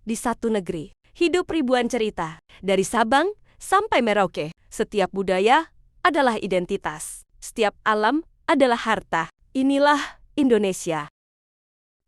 di satu negeri. Hidup ribuan cerita, dari Sabang sampai Merauke. Setiap budaya adalah identitas. Setiap alam adalah harta. Inilah Indonesia.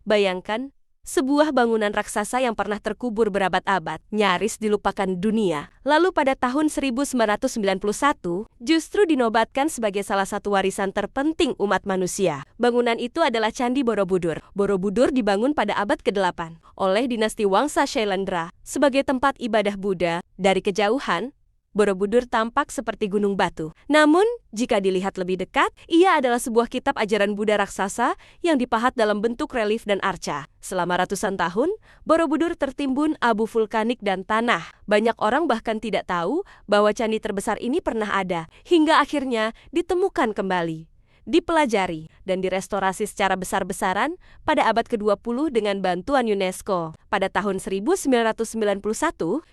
Bayangkan, sebuah bangunan raksasa yang pernah terkubur berabad-abad, nyaris dilupakan dunia. Lalu pada tahun 1991, justru dinobatkan sebagai salah satu warisan terpenting umat manusia. Bangunan itu adalah Candi Borobudur. Borobudur dibangun pada abad ke-8 oleh dinasti Wangsa Shailendra sebagai tempat ibadah Buddha. Dari kejauhan, Borobudur tampak seperti gunung batu. Namun, jika dilihat lebih dekat, ia adalah sebuah kitab ajaran Buddha raksasa yang dipahat dalam bentuk relief dan arca. Selama ratusan tahun, Borobudur tertimbun abu vulkanik dan tanah. Banyak orang bahkan tidak tahu bahwa candi terbesar ini pernah ada, hingga akhirnya ditemukan kembali, dipelajari, dan direstorasi secara besar-besaran pada abad ke-20 dengan bantuan UNESCO. Pada tahun 1991,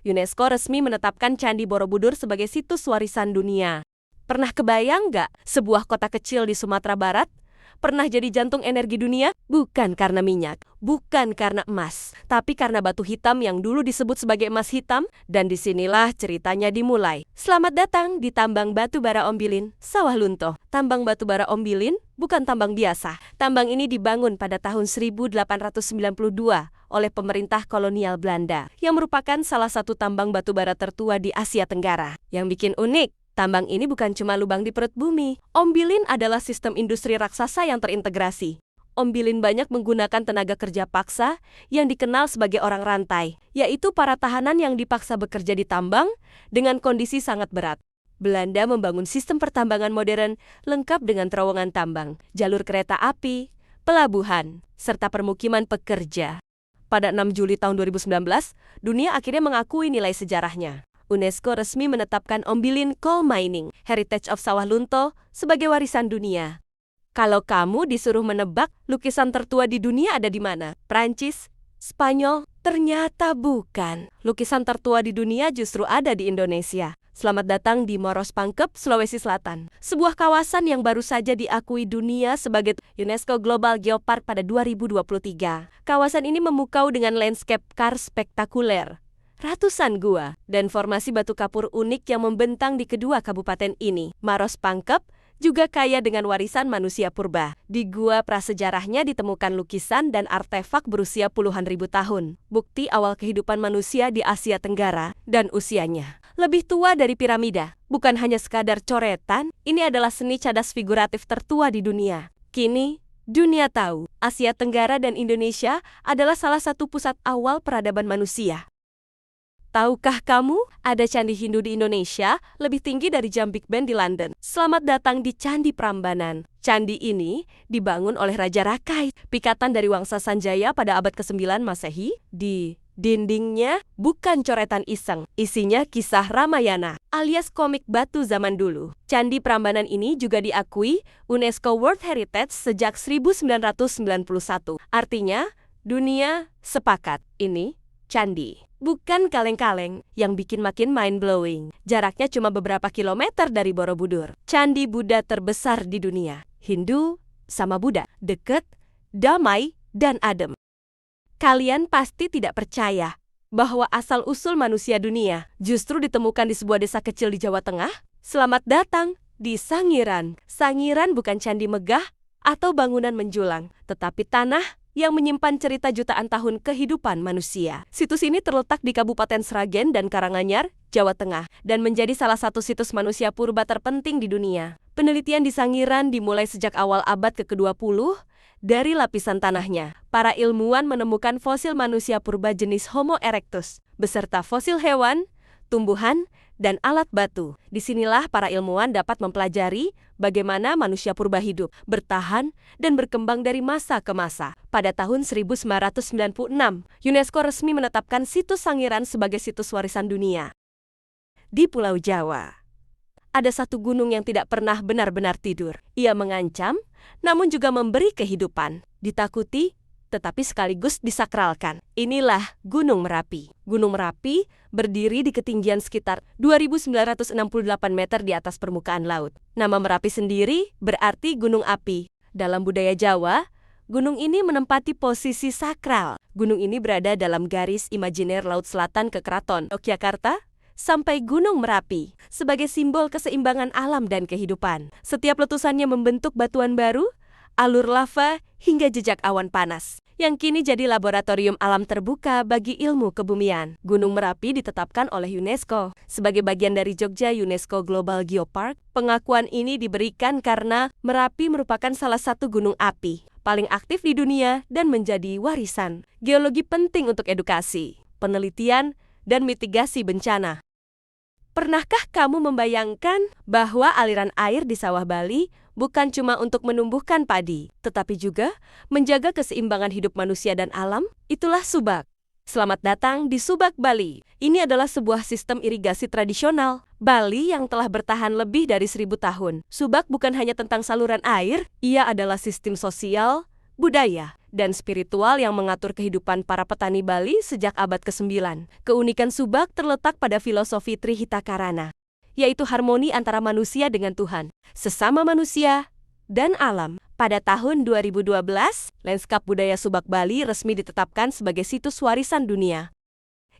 UNESCO resmi menetapkan Candi Borobudur sebagai situs warisan dunia. Pernah kebayang nggak sebuah kota kecil di Sumatera Barat pernah jadi jantung energi dunia? Bukan karena minyak, bukan karena emas, tapi karena batu hitam yang dulu disebut sebagai emas hitam, dan disinilah ceritanya dimulai. Selamat datang di tambang batu bara Ombilin, Sawah Lunto. Tambang batu bara Ombilin bukan tambang biasa. Tambang ini dibangun pada tahun 1892 oleh pemerintah kolonial Belanda, yang merupakan salah satu tambang batu bara tertua di Asia Tenggara. Yang bikin unik, tambang ini bukan cuma lubang di perut bumi. Ombilin adalah sistem industri raksasa yang terintegrasi. Ombilin banyak menggunakan tenaga kerja paksa yang dikenal sebagai orang rantai, yaitu para tahanan yang dipaksa bekerja di tambang dengan kondisi sangat berat. Belanda membangun sistem pertambangan modern lengkap dengan terowongan tambang, jalur kereta api, pelabuhan, serta permukiman pekerja. Pada 6 Juli tahun 2019, dunia akhirnya mengakui nilai sejarahnya. UNESCO resmi menetapkan Ombilin Coal Mining Heritage of Sawah Lunto sebagai warisan dunia. Kalau kamu disuruh menebak lukisan tertua di dunia ada di mana? Prancis? Spanyol? Ternyata bukan. Lukisan tertua di dunia justru ada di Indonesia. Selamat datang di Moros Pangkep, Sulawesi Selatan. Sebuah kawasan yang baru saja diakui dunia sebagai UNESCO Global Geopark pada 2023. Kawasan ini memukau dengan landscape car spektakuler, ratusan gua, dan formasi batu kapur unik yang membentang di kedua kabupaten ini. Maros Pangkep juga kaya dengan warisan manusia purba. Di gua prasejarahnya ditemukan lukisan dan artefak berusia puluhan ribu tahun. Bukti awal kehidupan manusia di Asia Tenggara dan usianya lebih tua dari piramida. Bukan hanya sekadar coretan, ini adalah seni cadas figuratif tertua di dunia. Kini, dunia tahu, Asia Tenggara dan Indonesia adalah salah satu pusat awal peradaban manusia. Tahukah kamu, ada candi Hindu di Indonesia lebih tinggi dari jam Big Ben di London. Selamat datang di Candi Prambanan. Candi ini dibangun oleh Raja Rakai, pikatan dari Wangsa Sanjaya pada abad ke-9 Masehi. Di dindingnya bukan coretan iseng, isinya kisah Ramayana, alias komik batu zaman dulu. Candi Prambanan ini juga diakui UNESCO World Heritage sejak 1991. Artinya, dunia sepakat, ini candi. Bukan kaleng-kaleng, yang bikin makin mind-blowing. Jaraknya cuma beberapa kilometer dari Borobudur. Candi Buddha terbesar di dunia. Hindu sama Buddha, deket, damai, dan adem. Kalian pasti tidak percaya bahwa asal-usul manusia dunia justru ditemukan di sebuah desa kecil di Jawa Tengah? Selamat datang di Sangiran. Sangiran bukan candi megah atau bangunan menjulang, tetapi tanah yang menyimpan cerita jutaan tahun kehidupan manusia. Situs ini terletak di Kabupaten Sragen dan Karanganyar, Jawa Tengah, dan menjadi salah satu situs manusia purba terpenting di dunia. Penelitian di Sangiran dimulai sejak awal abad ke-20 dari lapisan tanahnya. Para ilmuwan menemukan fosil manusia purba jenis Homo erectus, beserta fosil hewan, tumbuhan, dan alat batu. Disinilah para ilmuwan dapat mempelajari bagaimana manusia purba hidup, bertahan, dan berkembang dari masa ke masa. Pada tahun 1996, UNESCO resmi menetapkan situs Sangiran sebagai situs warisan dunia. Di Pulau Jawa, ada satu gunung yang tidak pernah benar-benar tidur. Ia mengancam, namun juga memberi kehidupan. Ditakuti, tetapi sekaligus disakralkan. Inilah Gunung Merapi. Gunung Merapi berdiri di ketinggian sekitar 2.968 meter di atas permukaan laut. Nama Merapi sendiri berarti gunung api. Dalam budaya Jawa, Gunung ini menempati posisi sakral. Gunung ini berada dalam garis imajiner Laut Selatan ke Keraton Yogyakarta sampai Gunung Merapi sebagai simbol keseimbangan alam dan kehidupan. Setiap letusannya membentuk batuan baru, alur lava, hingga jejak awan panas yang kini jadi laboratorium alam terbuka bagi ilmu kebumian. Gunung Merapi ditetapkan oleh UNESCO sebagai bagian dari Jogja UNESCO Global Geopark. Pengakuan ini diberikan karena Merapi merupakan salah satu gunung api paling aktif di dunia dan menjadi warisan geologi penting untuk edukasi, penelitian, dan mitigasi bencana. Pernahkah kamu membayangkan bahwa aliran air di sawah Bali bukan cuma untuk menumbuhkan padi, tetapi juga menjaga keseimbangan hidup manusia dan alam? Itulah Subak. Selamat datang di Subak Bali. Ini adalah sebuah sistem irigasi tradisional Bali yang telah bertahan lebih dari 1000 tahun. Subak bukan hanya tentang saluran air, ia adalah sistem sosial, budaya, dan spiritual yang mengatur kehidupan para petani Bali sejak abad ke-9. Keunikan Subak terletak pada filosofi Trihitakarana, yaitu harmoni antara manusia dengan Tuhan, sesama manusia, dan alam. Pada tahun 2012, Lanskap Budaya Subak Bali resmi ditetapkan sebagai situs warisan dunia.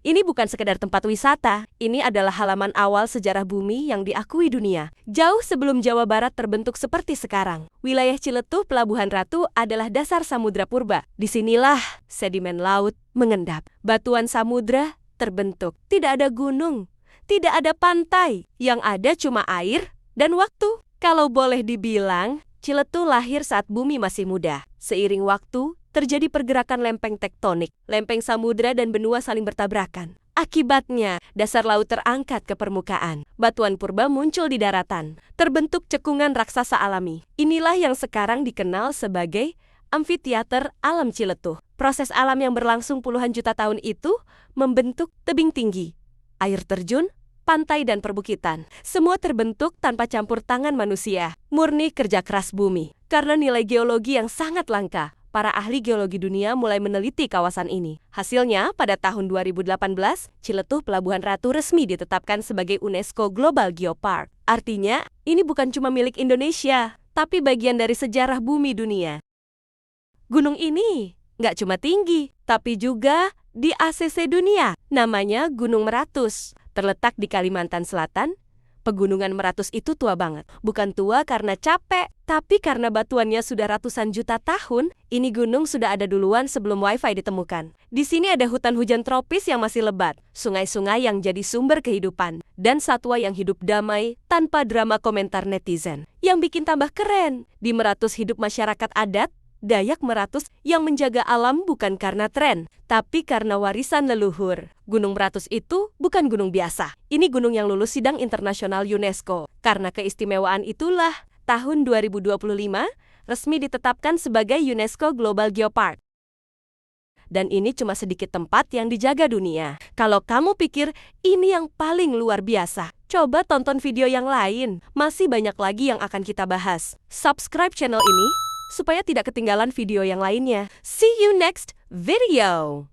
Ini bukan sekedar tempat wisata, ini adalah halaman awal sejarah bumi yang diakui dunia. Jauh sebelum Jawa Barat terbentuk seperti sekarang, wilayah Ciletuh Pelabuhan Ratu adalah dasar samudra purba. Disinilah sedimen laut mengendap. Batuan samudra terbentuk. Tidak ada gunung, tidak ada pantai. Yang ada cuma air dan waktu. Kalau boleh dibilang, Ciletuh lahir saat bumi masih muda. Seiring waktu, terjadi pergerakan lempeng tektonik. Lempeng samudra dan benua saling bertabrakan. Akibatnya, dasar laut terangkat ke permukaan. Batuan purba muncul di daratan. Terbentuk cekungan raksasa alami. Inilah yang sekarang dikenal sebagai amfiteater alam Ciletuh. Proses alam yang berlangsung puluhan juta tahun itu membentuk tebing tinggi, air terjun, pantai dan perbukitan. Semua terbentuk tanpa campur tangan manusia. Murni kerja keras bumi. Karena nilai geologi yang sangat langka, para ahli geologi dunia mulai meneliti kawasan ini. Hasilnya, pada tahun 2018, Ciletuh Pelabuhan Ratu resmi ditetapkan sebagai UNESCO Global Geopark. Artinya, ini bukan cuma milik Indonesia, tapi bagian dari sejarah bumi dunia. Gunung ini nggak cuma tinggi, tapi juga di ACC dunia. Namanya Gunung Meratus. Terletak di Kalimantan Selatan. Pegunungan Meratus itu tua banget. Bukan tua karena capek, tapi karena batuannya sudah ratusan juta tahun. Ini gunung sudah ada duluan sebelum Wi-Fi ditemukan. Di sini ada hutan hujan tropis yang masih lebat, sungai-sungai yang jadi sumber kehidupan, dan satwa yang hidup damai tanpa drama komentar netizen. Yang bikin tambah keren, di Meratus hidup masyarakat adat Dayak Meratus yang menjaga alam bukan karena tren, tapi karena warisan leluhur. Gunung Meratus itu bukan gunung biasa. Ini gunung yang lulus sidang internasional UNESCO. Karena keistimewaan itulah, tahun 2025 resmi ditetapkan sebagai UNESCO Global Geopark. Dan ini cuma sedikit tempat yang dijaga dunia. Kalau kamu pikir ini yang paling luar biasa, coba tonton video yang lain. Masih banyak lagi yang akan kita bahas. Subscribe channel ini supaya tidak ketinggalan video yang lainnya. See you next video!